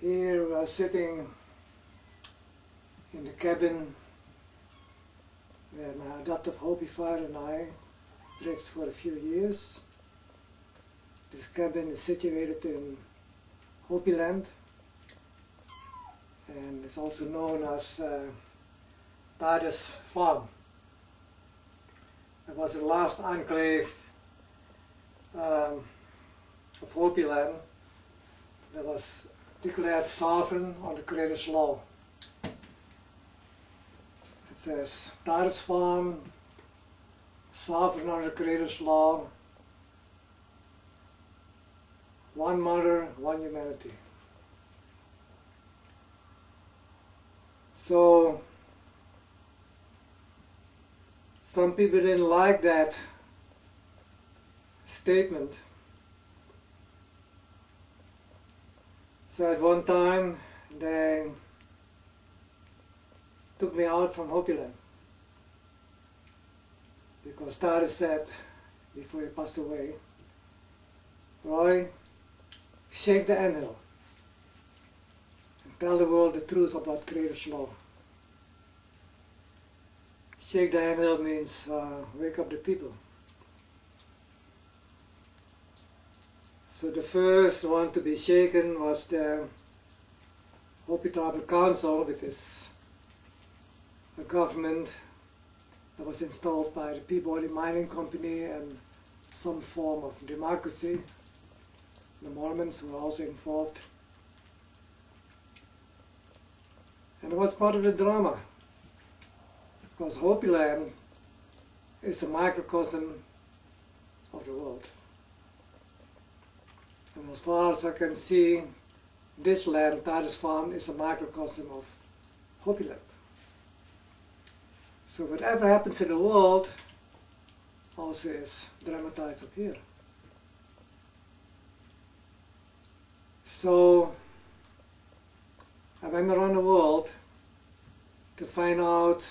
Here we are sitting in the cabin where my adoptive Hopi father and I lived for a few years. This cabin is situated in Hopiland, and it's also known as Titus Farm. It was the last enclave of Hopiland that was declared sovereign on the Creator's law. It says, Titus Farm, sovereign under the Creator's law, one mother, one humanity. So, some people didn't like that statement. So at one time they took me out from Hopiland because Titus said, before he passed away, Roy, shake the anthill and tell the world the truth about Creator's law. Shake the anthill means wake up the people. So the first one to be shaken was the Hopi Tribal Council, which is a government that was installed by the Peabody Mining Company and some form of democracy. The Mormons were also involved. And it was part of the drama, because Hopiland is a microcosm of the world. And as far as I can see, this land, Titus Farm, is a microcosm of Hopiland. So whatever happens in the world also is dramatized up here. So I went around the world to find out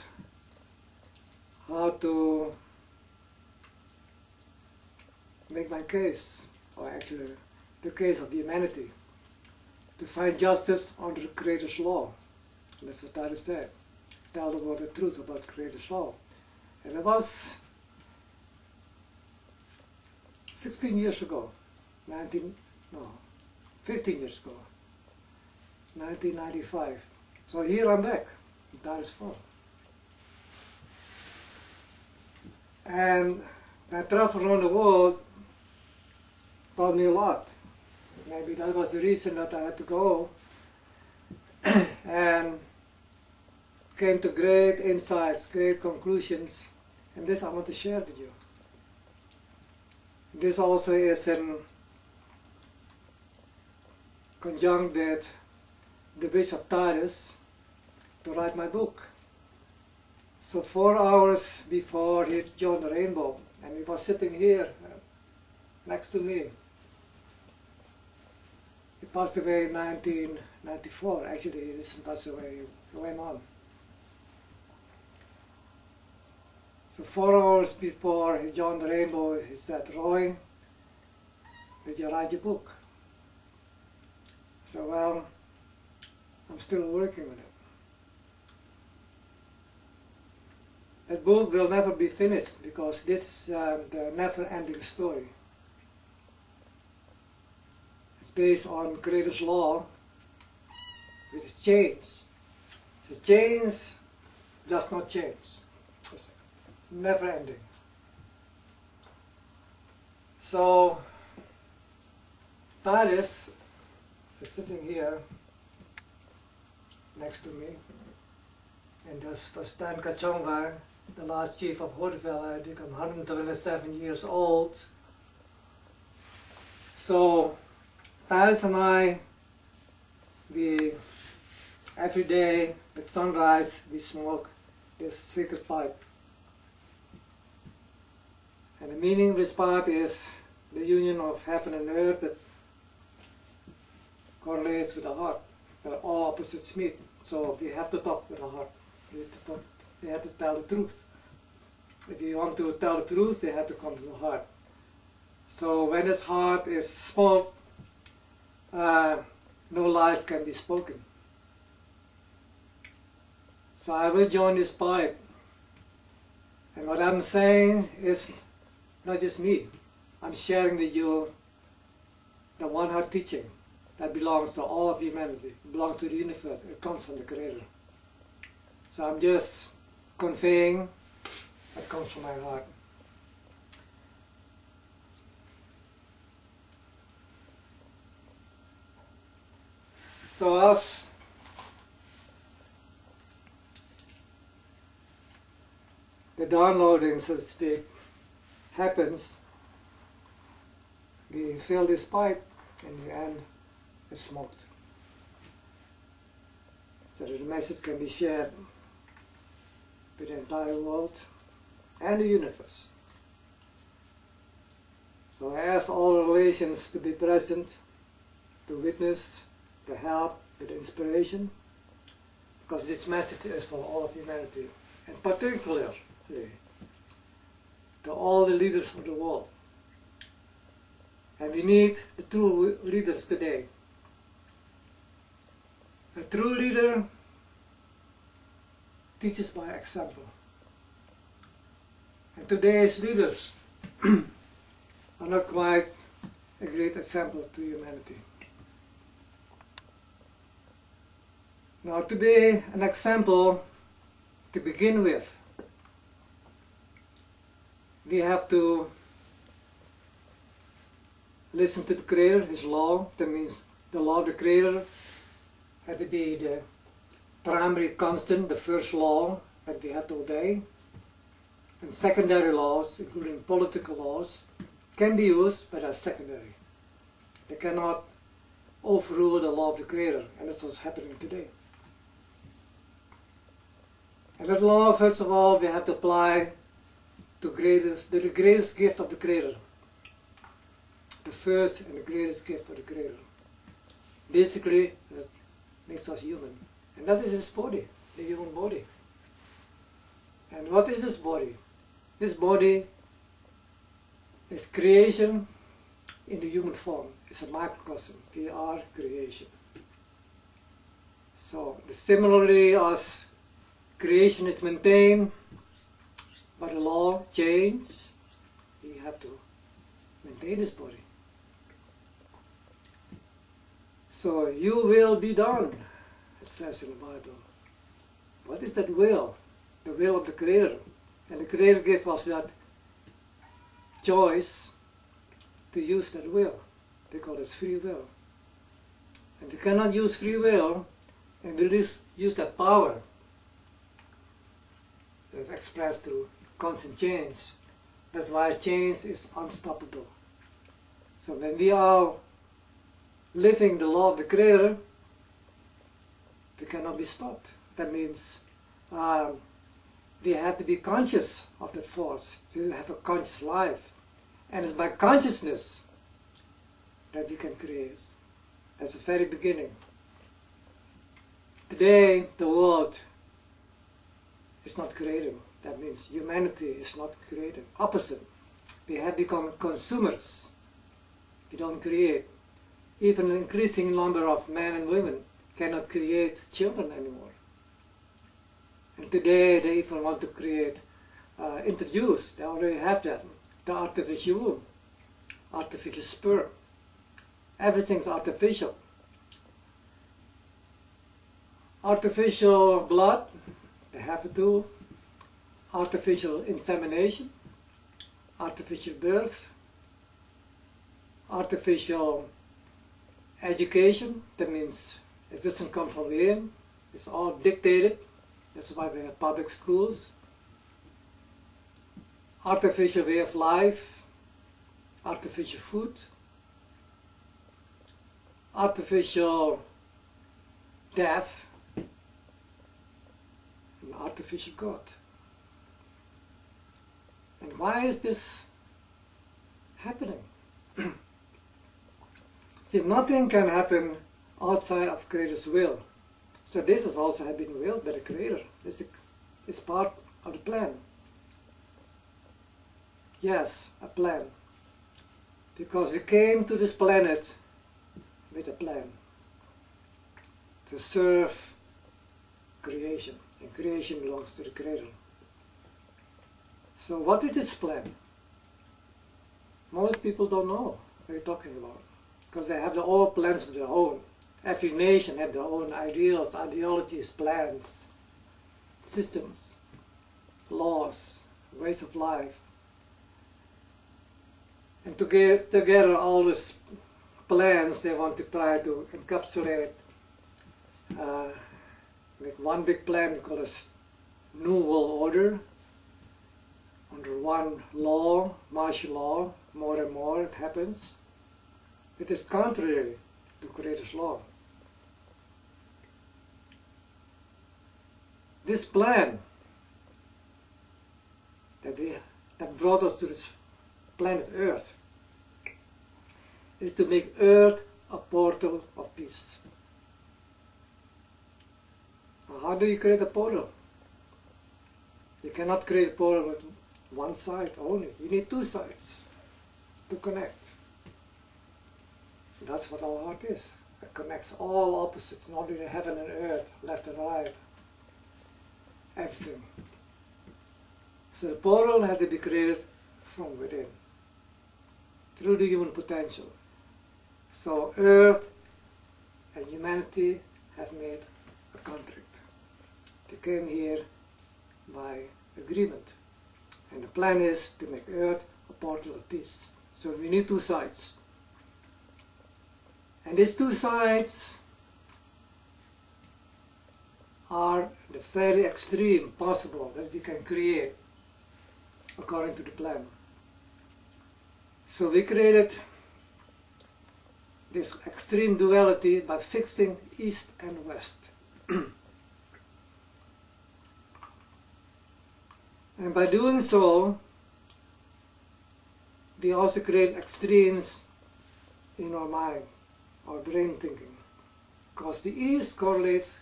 how to make my case, or actually the case of humanity, to find justice under the Creator's law. And that's what Titus said. Tell the world the truth about Creator's law. And it was 16 years ago, 15 years ago, 1995. So here I'm back in Titus Farm. And my travel around the world taught me a lot. Maybe that was the reason that I had to go and came to great insights, great conclusions, and this I want to share with you. This also is in conjunct with the wish of Titus to write my book. So 4 hours before he joined the Rainbow, and he was sitting here next to me. He passed away in 1994. Actually, he didn't pass away, he went on. So 4 hours before he joined the Rainbow, he said, Roy, did you write your book? So, well, I'm still working on it. That book will never be finished because this is the never-ending story. It's based on Creator's law, which is change. So change does not change. It's never-ending. So Titus is sitting here next to me, and this was Stan Kachonga, the last chief of Hopiland. I think I'm 127 years old. So Titus and I, every day at sunrise, we smoke this secret pipe. And the meaning of this pipe is the union of heaven and earth that correlates with the heart, where all opposites meet. So we have to talk with the heart. They have to tell the truth. If you want to tell the truth, they have to come to the heart. So when this heart is spoke, no lies can be spoken. So I will join this pipe. And what I'm saying is not just me. I'm sharing with you the one heart teaching that belongs to all of humanity. It belongs to the universe. It comes from the Creator. So I'm just conveying what comes from my heart. So as the downloading, so to speak, happens, we fill this pipe, and in the end it's smoked. So that the message can be shared with the entire world and the universe. So I ask all relations to be present, to witness, to help with inspiration, because this message is for all of humanity, and particularly to all the leaders of the world. And we need the true leaders today. A true leader teaches by example. And today's leaders are not quite a great example to humanity. Now, to be an example to begin with, we have to listen to the Creator, His law. That means the law of the Creator had to be the primary constant, the first law that we have to obey. And secondary laws, including political laws, can be used, but are secondary. They cannot overrule the law of the Creator, and that's what's happening today. And that law, first of all, we have to apply to the greatest gift of the Creator. The first and the greatest gift of the Creator. Basically, that makes us human. And that is His body, the human body. And what is this body? This body is creation in the human form. It's a microcosm. We are creation. So, similarly as creation is maintained, but the law changes, we have to maintain this body. So, you will be done, it says in the Bible. What is that will? The will of the Creator. And the Creator gave us that choice to use that will. They call it free will. And we cannot use free will and we use that power that's expressed through constant change. That's why change is unstoppable. So when we are living the law of the Creator, we cannot be stopped. That means we have to be conscious of that force. So we have a conscious life. And it's by consciousness that we can create. That's the very beginning. Today, the world is not creating. That means humanity is not creating. Opposite. We have become consumers. We don't create. Even an increasing number of men and women cannot create children anymore. And today they even want to introduce, they already have that, the artificial womb, artificial sperm. Everything's artificial. Artificial blood, they have to do. Artificial insemination, artificial birth, artificial education. That means it doesn't come from within. It's all dictated. That's why we have public schools. Artificial way of life, artificial food, artificial death, and artificial God. And why is this happening? See, nothing can happen outside of Creator's will. So this has also been willed by the Creator. This is part of the plan. Yes, a plan. Because we came to this planet with a plan. to serve creation, and creation belongs to the Creator. So what is this plan? Most people don't know what you're talking about, because they have their own plans of their own. Every nation has their own ideals, ideologies, plans, systems, laws, ways of life. And to get together all these plans, they want to try to encapsulate, make one big plan called as New World Order, under one law, martial law. More and more it happens. It is contrary to Creator's law. This plan that brought us to this planet Earth is to make Earth a portal of peace. Now, how do you create a portal? You cannot create a portal with one side only. You need two sides to connect. That's what our heart is. It connects all opposites, not only heaven and earth, left and right, everything. So the portal had to be created from within, through the human potential. So earth and humanity have made a contract. They came here by agreement. And the plan is to make earth a portal of peace. So we need two sides. And these two sides are the very extreme possible that we can create according to the plan. So we created this extreme duality by fixing east and west. And by doing so, we also create extremes in our mind, our brain thinking. Because the east correlates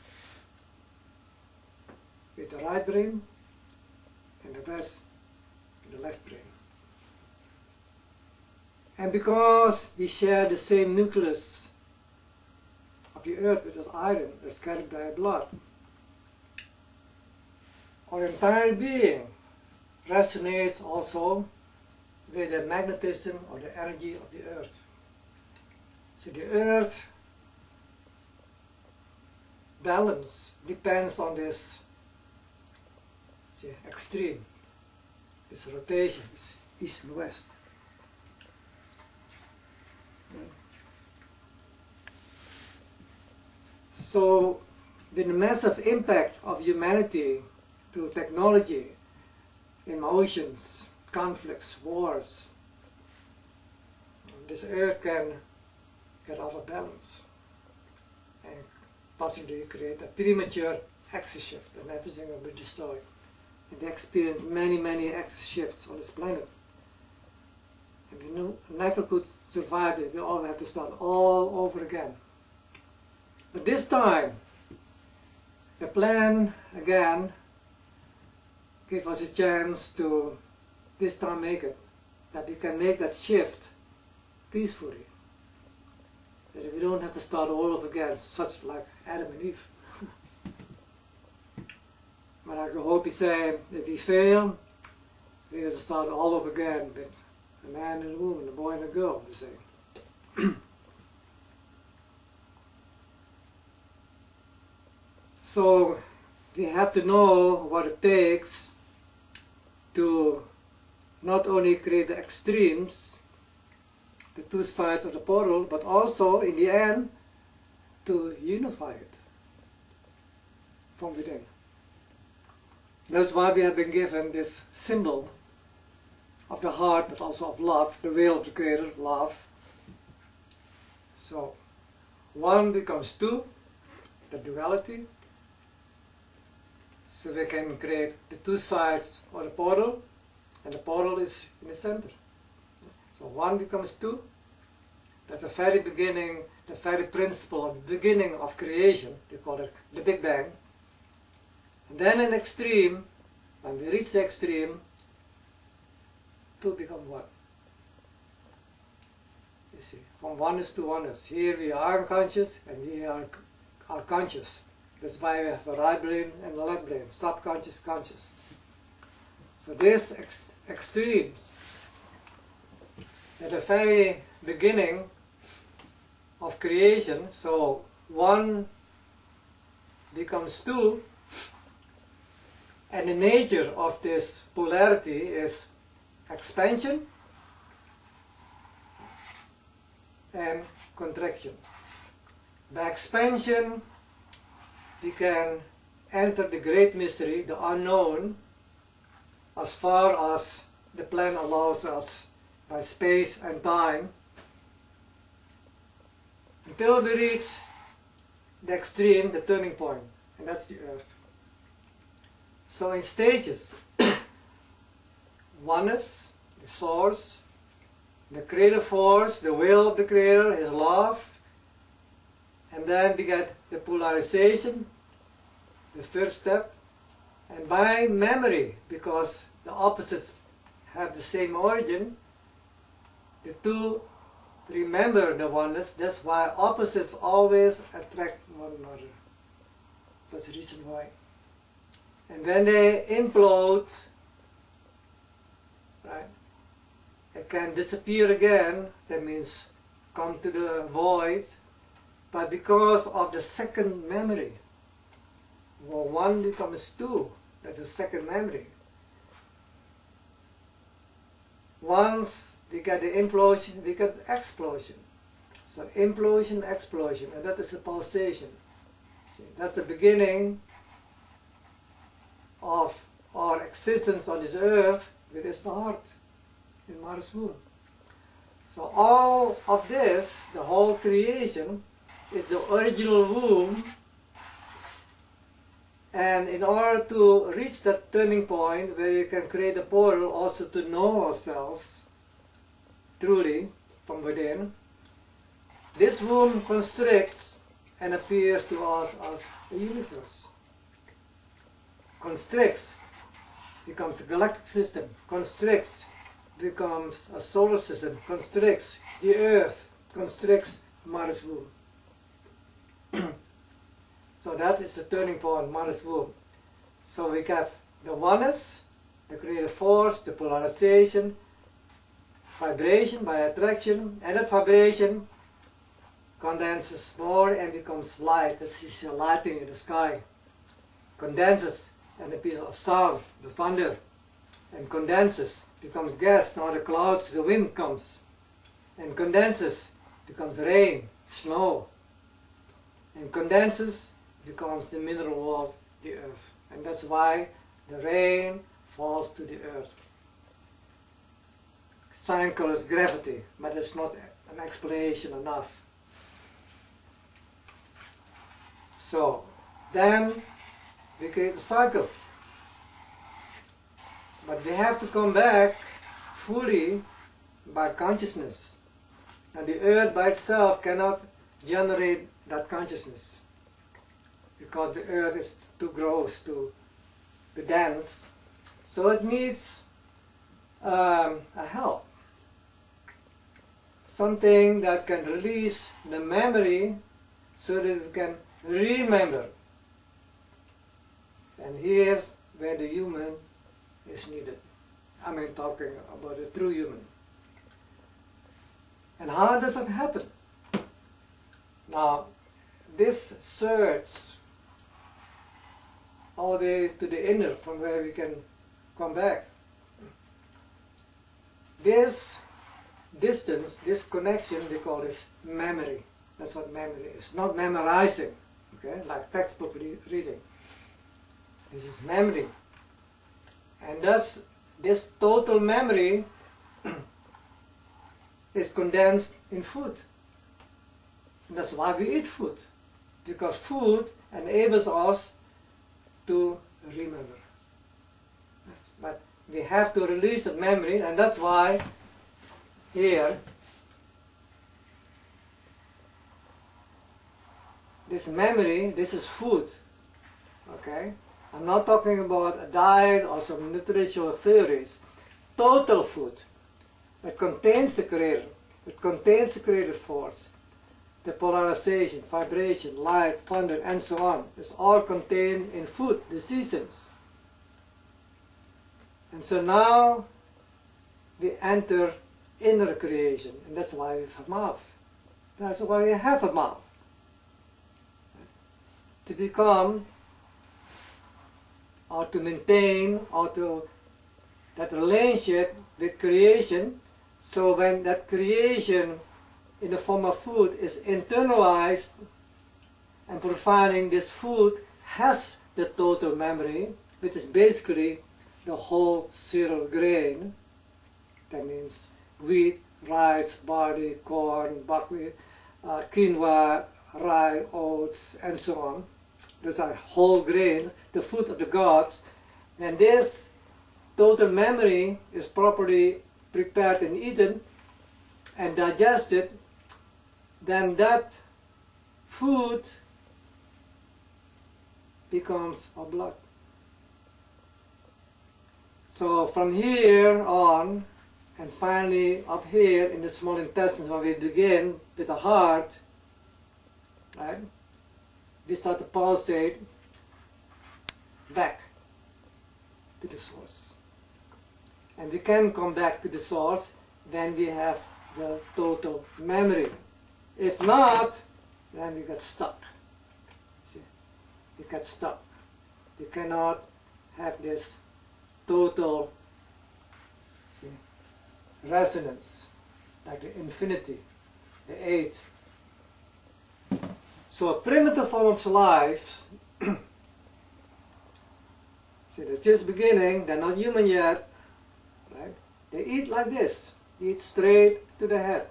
with the right brain and the west with the left brain. And because we share the same nucleus of the earth, which is iron, that's carried by blood, our entire being resonates also with the magnetism or the energy of the earth. So the earth balance depends on this extreme, this rotation, this east and west. So with the massive impact of humanity to technology, emotions, conflicts, wars, this earth can get out of balance and possibly create a premature axis shift, and everything will be destroyed. And we experience many axis shifts on this planet. And we never could survive it. We all have to start all over again. But this time, the plan again gave us a chance to this time make it, that we can make that shift peacefully. That we don't have to start all over again, such like Adam and Eve. But like the Hopi say, if we fail, we have to start all over again with a man and a woman, a boy and a girl, they say. So we have to know what it takes to not only create the extremes, the two sides of the portal, but also in the end to unify it from within. That's why we have been given this symbol of the heart, but also of love, the will of the Creator, love. So one becomes two, the duality. So we can create the two sides of the portal, and the portal is in the center. So one becomes two. That's the very beginning, the very principle of the beginning of creation. They call it the Big Bang. And then an extreme, when we reach the extreme, two become one. You see, from oneness to oneness. Here we are unconscious, and we are are conscious. That's why we have a right brain and a left brain, subconscious, conscious. So this extremes at the very beginning of creation, so one becomes two, and the nature of this polarity is expansion and contraction. By expansion, we can enter the great mystery, the unknown, as far as the plan allows us by space and time, until we reach the extreme, the turning point, and that's the earth. So in stages, oneness, the source, the creative force, the will of the creator, his love, and then we get the polarization, the third step, and by memory, because the opposites have the same origin, the two remember the oneness. That's why opposites always attract one another. That's the reason why. And when they implode, right, it can disappear again. That means come to the void. But because of the second memory, well, one becomes two. That's the second memory. Once we get the implosion, we get the explosion. So implosion, explosion, and that is a pulsation. See, that's the beginning of our existence on this earth, which is the heart in Mother's womb. So all of this, the whole creation, is the original womb, and in order to reach that turning point where you can create a portal also to know ourselves truly from within, this womb constricts and appears to us as a universe. Constricts becomes a galactic system, constricts becomes a solar system, constricts the earth, constricts Mother's womb. So that is the turning point, Mother's womb. So we have the oneness, the creative force, the polarization, vibration by attraction, and that vibration condenses more and becomes light. This is the lighting in the sky. Condenses and appears as sound, the thunder, and condenses, becomes gas, now the clouds, the wind comes, and condenses, becomes rain, snow, and condenses, becomes the mineral world, the earth. And that's why the rain falls to the earth. Science calls gravity, but it's not an explanation enough. So then we create a cycle. But we have to come back fully by consciousness. And the earth by itself cannot generate that consciousness, because the earth is too gross, too dense. So it needs a help. Something that can release the memory so that it can remember. And here's where the human is needed. I mean, talking about a true human. And how does that happen? Now, this search all the way to the inner, from where we can come back. This distance, this connection, they call this memory. That's what memory is. Not memorizing, okay, like textbook reading. This is memory. And thus, this total memory is condensed in food. And that's why we eat food, because food enables us to remember. But we have to release the memory, and that's why here this memory, this is food. Okay? I'm not talking about a diet or some nutritional theories. Total food. It contains the creator. It contains the creative force. the polarization, vibration, light, thunder, and so on. It's all contained in food, the seasons. And so now we enter inner creation, and that's why we have a mouth. That's why we have a mouth. To become, or to maintain, or to that relationship with creation, so when that creation in the form of food is internalized, and providing this food has the total memory, which is basically the whole cereal grain. That means wheat, rice, barley, corn, buckwheat, quinoa, rye, oats, and so on. Those are whole grains, the food of the gods. And this total memory is properly prepared and eaten and digested, then that food becomes our blood. So from here on, and finally up here in the small intestines where we begin with the heart, right? We start to pulsate back to the source. And we can come back to the source when we have the total memory. If not, then we get stuck. See? We get stuck. We cannot have this total, see, resonance, like the infinity, the eight. So a primitive form of life, see, they're just beginning, they're not human yet, right? They eat like this, eat straight to the head.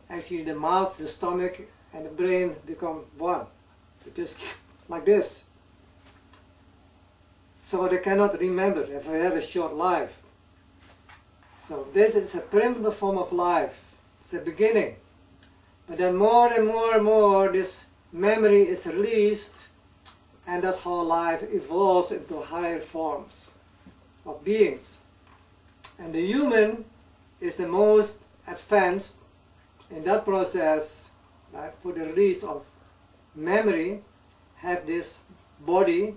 Actually the mouth, the stomach, and the brain become one. They just like this. So they cannot remember if they have a short life. So this is a primitive form of life. It's a beginning. But then more and more and more this memory is released, and that's how life evolves into higher forms of beings. And the human is the most advanced in that process, right, for the release of memory, have this body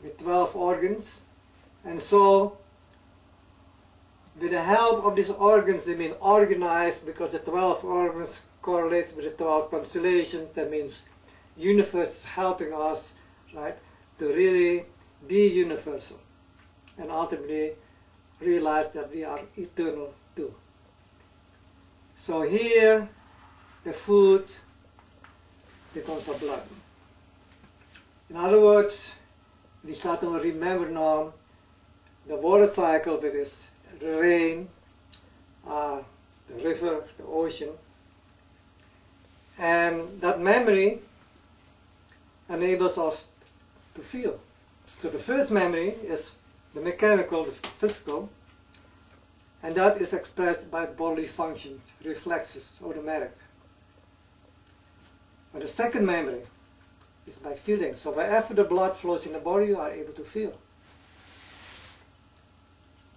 with 12 organs. And so with the help of these organs, they mean organized, because the 12 organs correlates with the 12 constellations. That means universe is helping us, right, to really be universal and ultimately realize that we are eternal too. So here the food becomes our blood. In other words, we start to remember now the water cycle with this rain, the river, the ocean, and that memory enables us to feel. So the first memory is the mechanical, the physical, and that is expressed by bodily functions, reflexes, automatic. But the second memory is by feeling. So wherever the blood flows in the body, you are able to feel.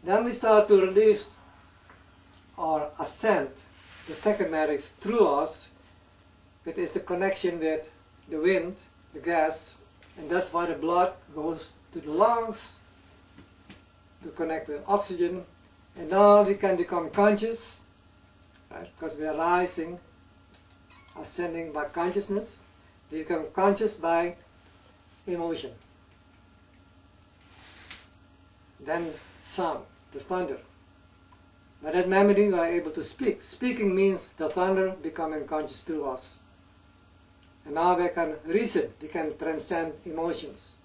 Then we start to release or ascend the second memory through us. It is the connection with the wind, the gas, and that's why the blood goes to the lungs to connect with oxygen. And now we can become conscious, right? Because we are rising, ascending by consciousness. We become conscious by emotion. Then sound, the thunder. By that memory we are able to speak. Speaking means the thunder becoming conscious through us. And now we can reason, we can transcend emotions.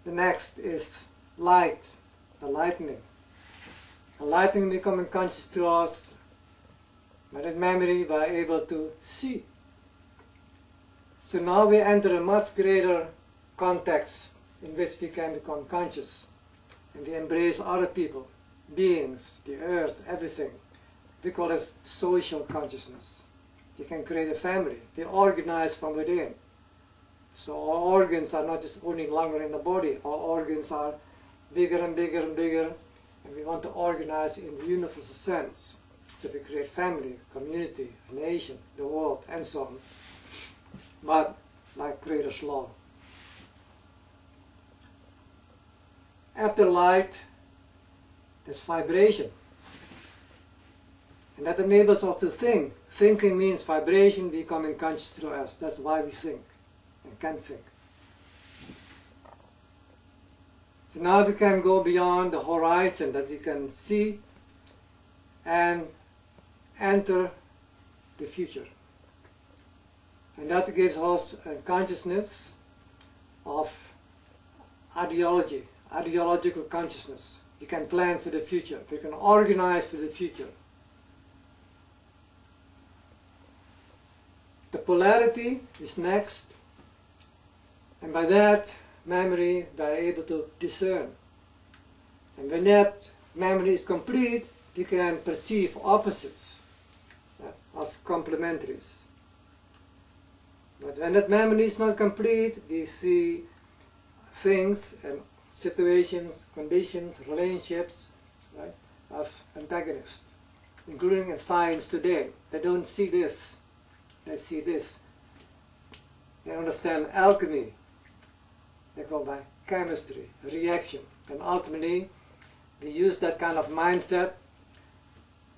The next is light, the lightning. The lightning becoming conscious through us. By that memory we are able to see. So now we enter a much greater context in which we can become conscious. And we embrace other people, beings, the earth, everything. We call it social consciousness. You can create a family. They organize from within. So our organs are not just only longer in the body. Our organs are bigger and bigger and bigger. and we want to organize in the universal sense. So we create family, community, a nation, the world, and so on. But like Creator's law. After light, there's vibration. And that enables us to think. Thinking means vibration becoming conscious through us. That's why we think and can think. So now we can go beyond the horizon that we can see and enter the future. And that gives us a consciousness of ideology, ideological consciousness. You can plan for the future. You can organize for the future. The polarity is next, and by that memory we are able to discern. And when that memory is complete, we can perceive opposites as complementaries. But when that memory is not complete, we see things and situations, conditions, relationships, right, as antagonists, including in science today. They don't see this. They see this. They understand alchemy. They go by chemistry, reaction. And ultimately, we use that kind of mindset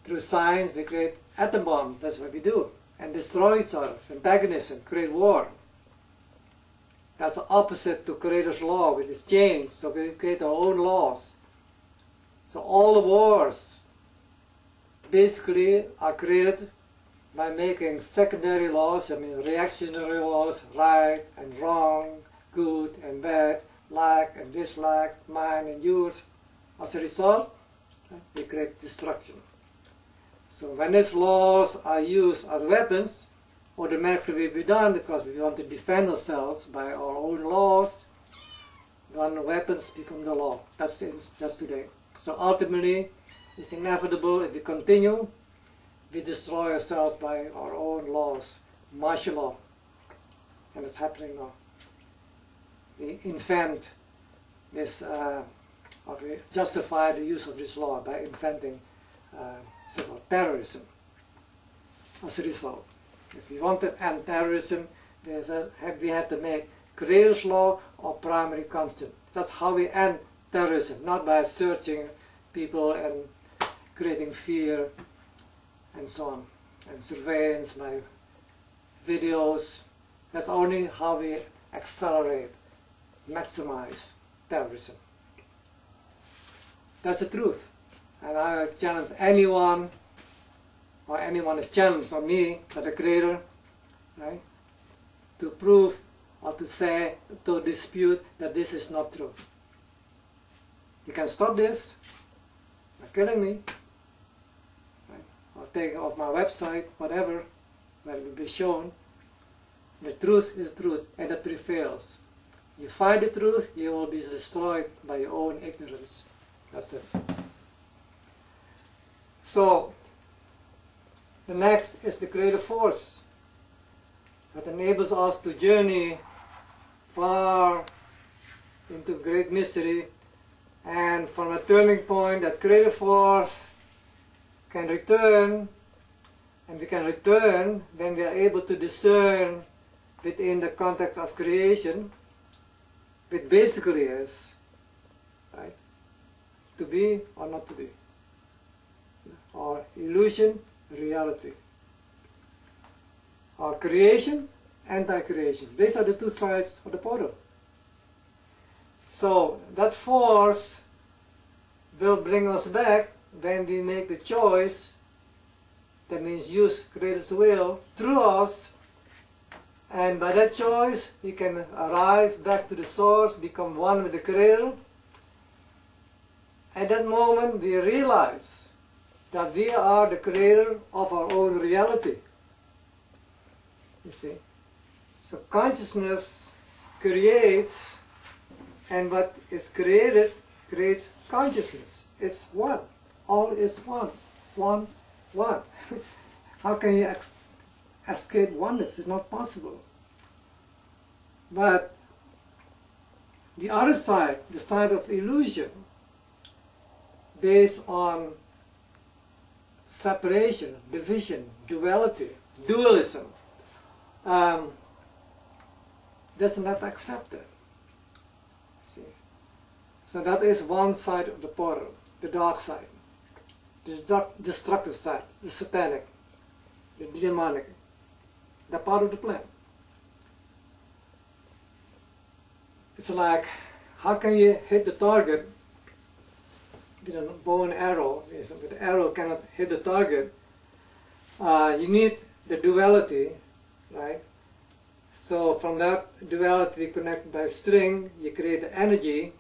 through science. We create atom bombs. That's what we do. And destroy each other. Antagonism, create war. That's the opposite to Creator's law, which is change. So we create our own laws. So all the wars basically are created by making secondary laws, I mean reactionary laws, right and wrong, good and bad, like and dislike, mine and yours. As a result, we create destruction. So when these laws are used as weapons, automatically will be done because we want to defend ourselves by our own laws. Then weapons become the law. That's today. So ultimately, it's inevitable if we continue. We destroy ourselves by our own laws, martial law, and it's happening now. We invent this, or we justify the use of this law by inventing so-called terrorism. As a result, if we want to end terrorism, we have to make Creator's law our primary constant. That's how we end terrorism, not by searching people and creating fear and so on, and surveillance by videos. That's only how we accelerate, maximize terrorism. That's the truth. And I challenge anyone, or anyone is challenged on me, by the Creator, right, to prove or to say, to dispute that this is not true. You can stop this by killing me, or take it off my website, whatever, where it will be shown. The truth is the truth, and it prevails. You find the truth, you will be destroyed by your own ignorance. That's it. So, the next is the creative force that enables us to journey far into great mystery, and from a turning point, that creative force can return, and we can return when we are able to discern within the context of creation, which basically is, right, to be or not to be, or illusion, reality, or creation, anti-creation. These are the two sides of the portal. So that force will bring us back when we make the choice, that means use Creator's will through us, and by that choice we can arrive back to the source, become one with the Creator. At that moment we realize that we are the creator of our own reality. You see? So consciousness creates, and what is created creates consciousness. It's one. All is one. One. One. How can you escape oneness? It's not possible. But the other side, the side of illusion, based on separation, division, duality, dualism, does not accept it. See? So that is one side of the portal, the dark side, the destructive side, the satanic, the demonic, the part of the plan. It's like, how can you hit the target with a bow and arrow? If the arrow cannot hit the target, you need the duality, right? So from that duality connected by string, you create the energy,